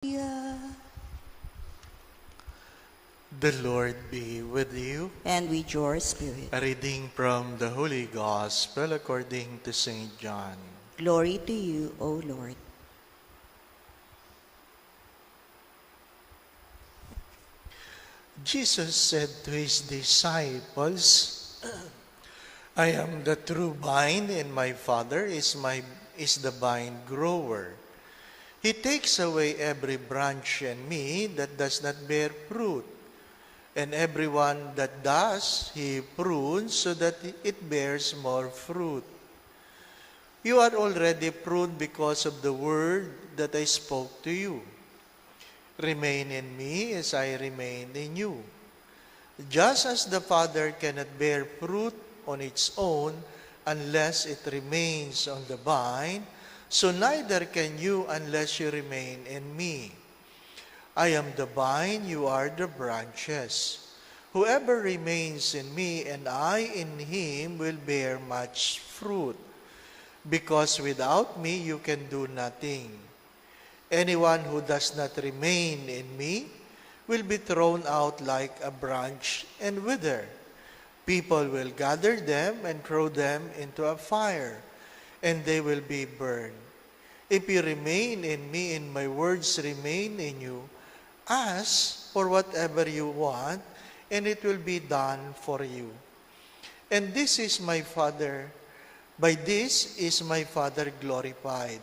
Yeah. The Lord be with you. And with your spirit. A reading from the Holy Gospel according to St. John. Glory to you, O Lord. Jesus said to his disciples, I am the true vine, and my Father is the vine grower. He takes away every branch in me that does not bear fruit, and every one that does, he prunes so that it bears more fruit. You are already pruned because of the word that I spoke to you. Remain in me as I remain in you. Just as the Father cannot bear fruit on its own unless it remains on the vine, so neither can you unless you remain in me. I am the vine, you are the branches. Whoever remains in me and I in him will bear much fruit, because without me you can do nothing. Anyone who does not remain in me will be thrown out like a branch and wither. People will gather them and throw them into a fire, and they will be burned. If you remain in me and my words remain in you, ask for whatever you want, and it will be done for you. And by this is my Father glorified,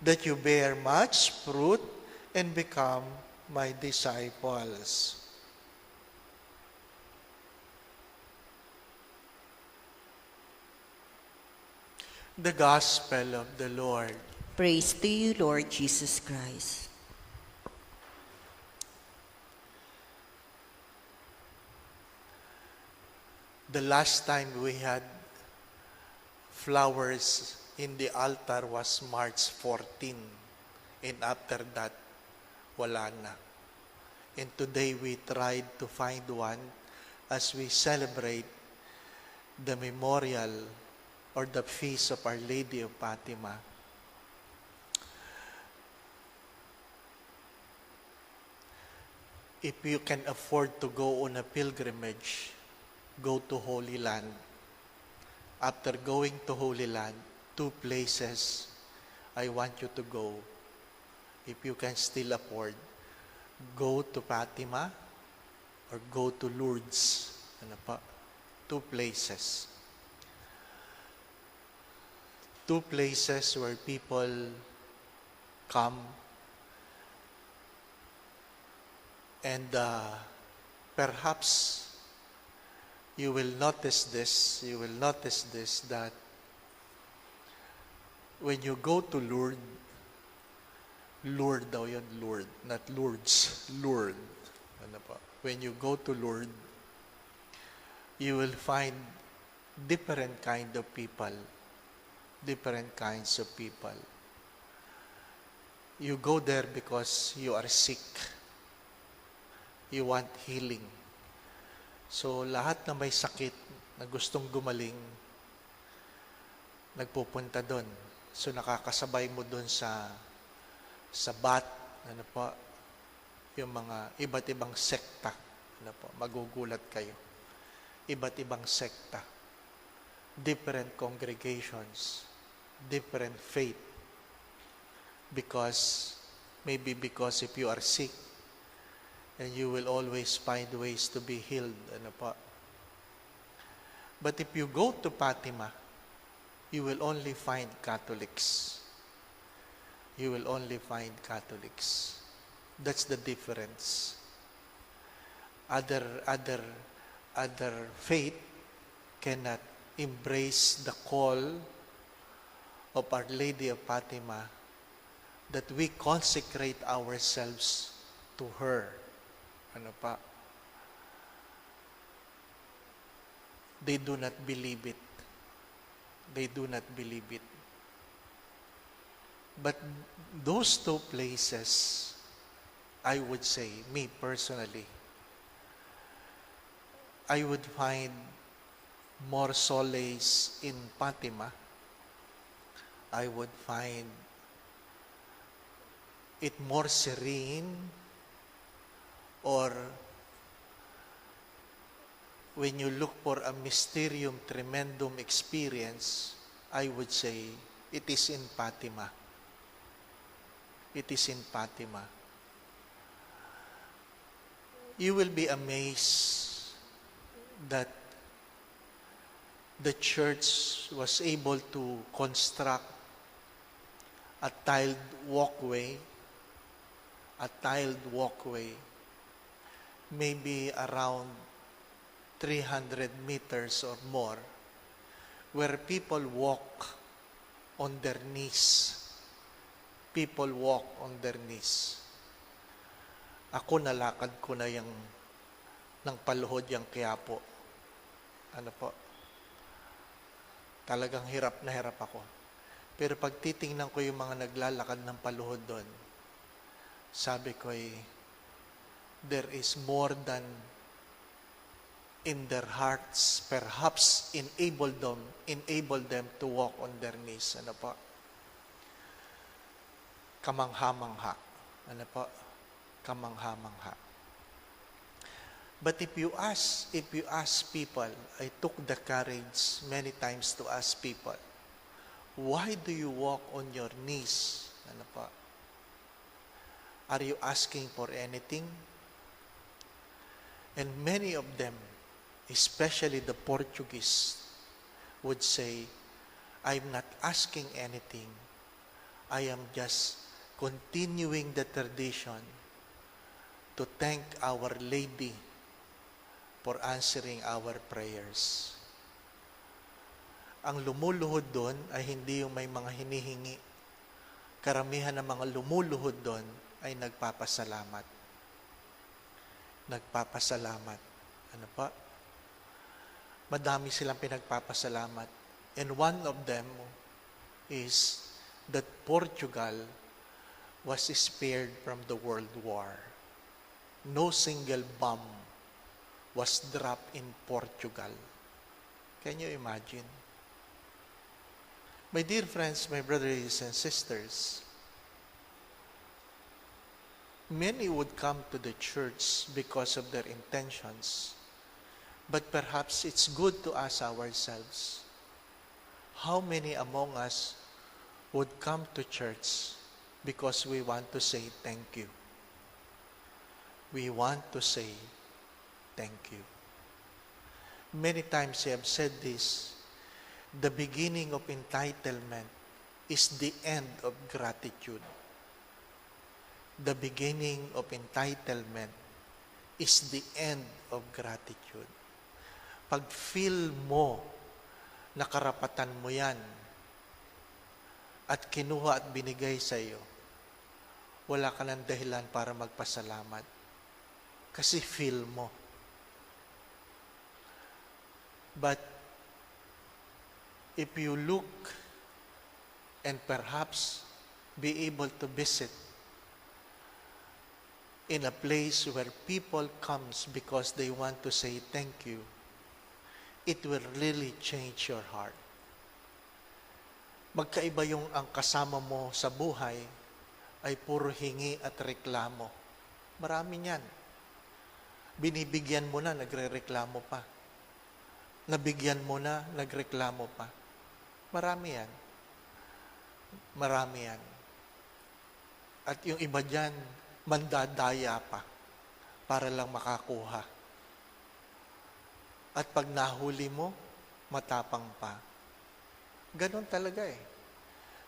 that you bear much fruit and become my disciples. The Gospel of the Lord. Praise to you, Lord Jesus Christ. The last time we had flowers in the altar was March 14. And after that, wala na. And today we tried to find one as we celebrate the memorial or the feast of Our Lady of Fatima. If you can afford to go on a pilgrimage, go to Holy Land. After going to Holy Land, 2 places I want you to go. If you can still afford, go to Fatima or go to Lourdes. 2 places. 2 places where people come and perhaps you will notice this, that when you go to Lourdes, not Lourdes, Lourdes. When you go to Lourdes, you will find different kinds of people. You go there because you are sick. You want healing. So, lahat na may sakit na gustong gumaling, nagpupunta doon. So, nakakasabay mo doon sa bat, yung mga iba't ibang sekta. Magugulat kayo. Iba't ibang sekta. Different congregations. Different faith. Maybe because if you are sick, and you will always find ways to be healed. But if you go to Fatima, you will only find Catholics. That's the difference. Other faith cannot embrace the call of Our Lady of Fatima that we consecrate ourselves to her. They do not believe it. But those 2 places, I would say, me personally, I would find more solace in Fatima. I would find it more serene, or when you look for a mysterium tremendum experience, I would say it is in Fatima. It is in Fatima. You will be amazed that the church was able to construct a tiled walkway, maybe around 300 meters or more, where people walk on their knees. People walk on their knees. Ako nalakad ko na ng paluhod yung Quiapo. Ano po? Talagang hirap na hirap ako. Pero pag titingnan ko yung mga naglalakad ng paluhod doon, sabi ko there is more than in their hearts, perhaps enable them to walk on their knees. Ano po? Kamangha-mangha. Ano po? Kamangha-mangha. But if you ask people, I took the courage many times to ask people, why do you walk on your knees? Ano po? Are you asking for anything? And many of them, especially the Portuguese, would say, I'm not asking anything. I am just continuing the tradition to thank Our Lady for answering our prayers. Ang lumuluhod doon ay hindi yung may mga hinihingi. Karamihan ng mga lumuluhod doon ay nagpapasalamat. Nagpapasalamat. Ano pa? Madami silang pinagpapasalamat. And one of them is that Portugal was spared from the World War. No single bomb was dropped in Portugal. Can you imagine? My dear friends, my brothers and sisters, many would come to the church because of their intentions, but perhaps it's good to ask ourselves, how many among us would come to church because we want to say thank you? We want to say thank you. Many times I have said this, the beginning of entitlement is the end of gratitude. The beginning of entitlement is the end of gratitude. Pag feel mo na karapatan mo yan at kinuha at binigay sa iyo, wala ka ng dahilan para magpasalamat. Kasi feel mo. But if you look and perhaps be able to visit in a place where people comes because they want to say thank you, it will really change your heart. Magkaiba yung ang kasama mo sa buhay ay puro hingi at reklamo. Marami niyan. Binibigyan mo na, nagre-reklamo pa. Nabigyan mo na, nagreklamo pa. Marami yan. Marami yan. At yung iba dyan, mandadaya pa para lang makakuha. At pag nahuli mo, matapang pa. Ganon talaga eh.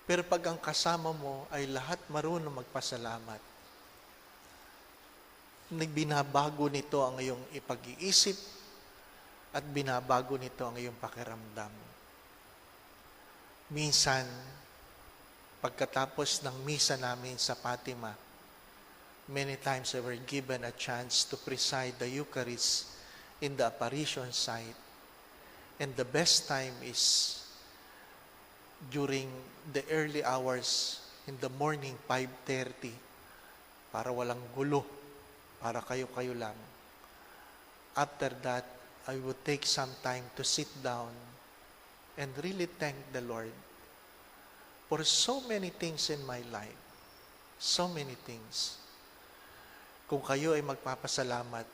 Pero pag ang kasama mo ay lahat marunong magpasalamat, binabago nito ang iyong ipag-iisip at binabago nito ang iyong pakiramdam. Minsan, pagkatapos ng misa namin sa Fatima, many times I were given a chance to preside the Eucharist in the apparition site. And the best time is during the early hours in the morning, 5:30, para walang gulo, para kayo-kayo lang. After that, I would take some time to sit down and really thank the Lord for so many things in my life. So many things. Kung kayo ay magpapasalamat,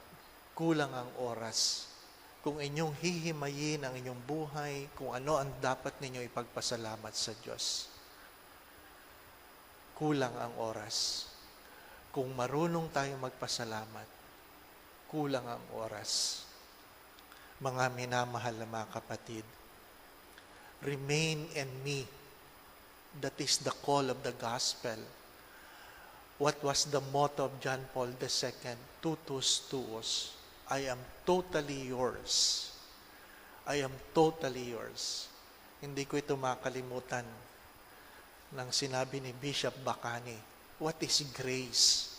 kulang ang oras. Kung inyong hihimayin ang inyong buhay, kung ano ang dapat ninyo ipagpasalamat sa Diyos, kulang ang oras. Kung marunong tayong magpasalamat, kulang ang oras. Mga minamahal na mga kapatid, remain in me. That is the call of the gospel. What was the motto of John Paul II? Totus tuos. I am totally yours. I am totally yours. Hindi ko ito makalimutan ng sinabi ni Bishop Bacani. What is grace?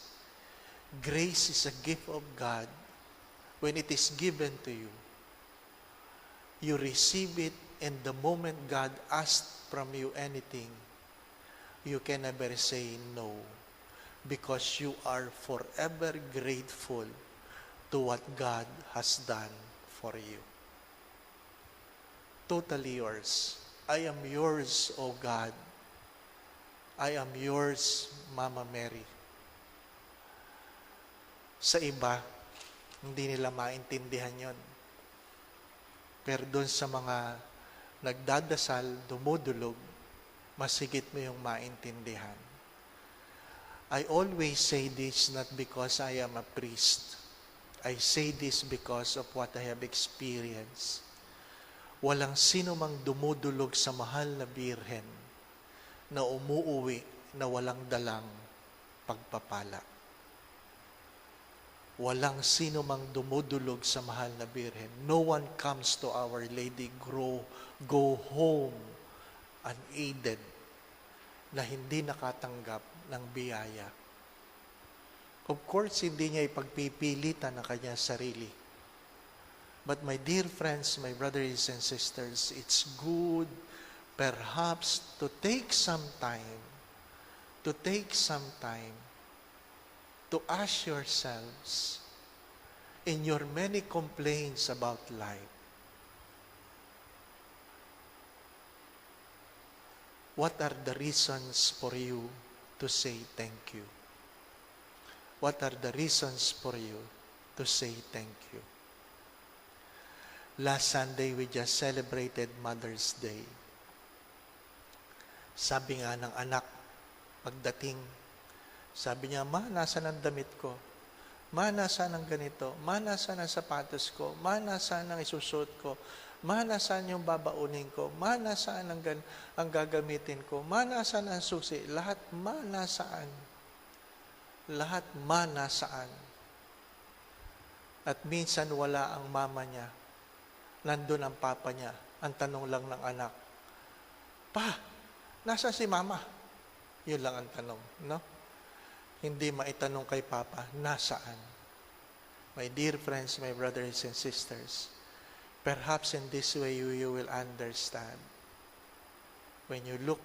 Grace is a gift of God. When it is given to you, you receive it, and the moment God asked from you anything, you can never say no, because you are forever grateful to what God has done for you. Totally yours. I am yours, O God. I am yours, Mama Mary. Sa iba, hindi nila maintindihan yon. Pero doon sa mga nagdadasal, dumudulog, masigit mo yung maintindihan. I always say this not because I am a priest. I say this because of what I have experienced. Walang sino mang dumudulog sa mahal na birhen na umuuwi na walang dalang pagpapala. Walang sino mang dumudulog sa mahal na birhen. No one comes to Our Lady, go home unaided, na hindi nakatanggap ng biyaya. Of course, hindi niya ipagpipilitan ang kanyang sarili. But my dear friends, my brothers and sisters, it's good perhaps to take some time to ask yourselves in your many complaints about life, what are the reasons for you to say thank you? What are the reasons for you to say thank you? Last Sunday, we just celebrated Mother's Day. Sabi nga ng anak, pagdating, sabi niya, Ma, nasaan ang damit ko? Ma, nasaan ang ganito? Ma, nasaan ang sapatos ko? Ma, nasaan ang isusot ko? Ma, nasaan yung babaunin ko? Ma, nasaan ang gagamitin ko? Ma, nasaan ang susi? Lahat, ma, nasaan? Lahat, ma, nasaan? At minsan wala ang mama niya. Nandun ang papa niya. Ang tanong lang ng anak, Pa, nasa si mama? Yun lang ang tanong, no? Hindi maitanong kay Papa, nasaan? My dear friends, my brothers and sisters, perhaps in this way you will understand. When you look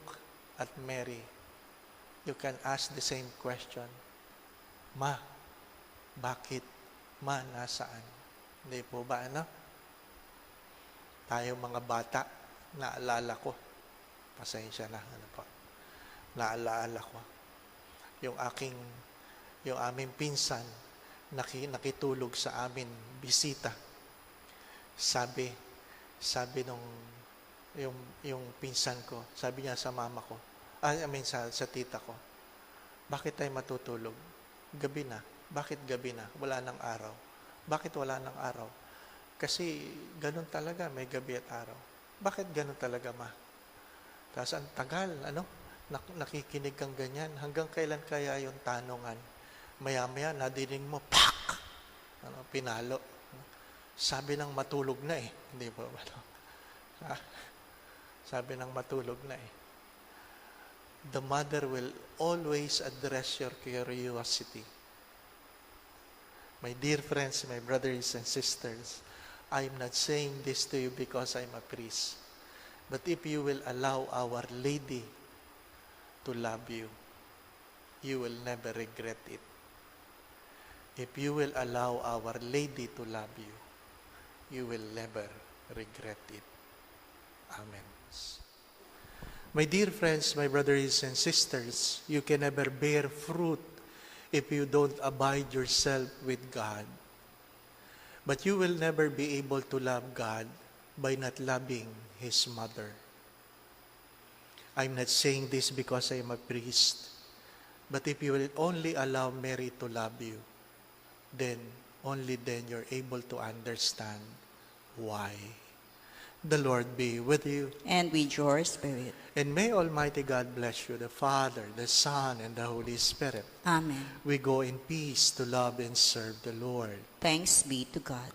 at Mary, you can ask the same question, Ma, bakit? Ma, nasaan? Hindi po ba, ano? Tayo mga bata, naalala ko. Pasensya na, ano po. Naalala ko. Yung aming pinsan, nakitulog sa amin, bisita. Sabi nung, yung pinsan ko, sabi niya sa mama ko, sa tita ko, bakit tayo matutulog? Gabi na. Bakit gabi na? Wala nang araw. Bakit wala nang araw? Kasi ganun talaga, may gabi at araw. Bakit ganun talaga, Ma? Tapos ang tagal, nakikinig kang ganyan. Hanggang kailan kaya yung tanungan? Maya-maya, nadinig mo, pak! Pinalo. Sabi ng matulog na eh. Hindi ba? Sabi ng matulog na eh. The mother will always address your curiosity. My dear friends, my brothers and sisters, I'm not saying this to you because I'm a priest. But if you will allow Our Lady to love you, you will never regret it. If you will allow Our Lady to love you, you will never regret it. Amen. My dear friends, my brothers and sisters, you can never bear fruit if you don't abide yourself with God. But you will never be able to love God by not loving His mother. I'm not saying this because I am a priest, but if you will only allow Mary to love you, then only then you're able to understand why. The Lord be with you. And with your spirit. And may Almighty God bless you, the Father, the Son, and the Holy Spirit. Amen. We go in peace to love and serve the Lord. Thanks be to God.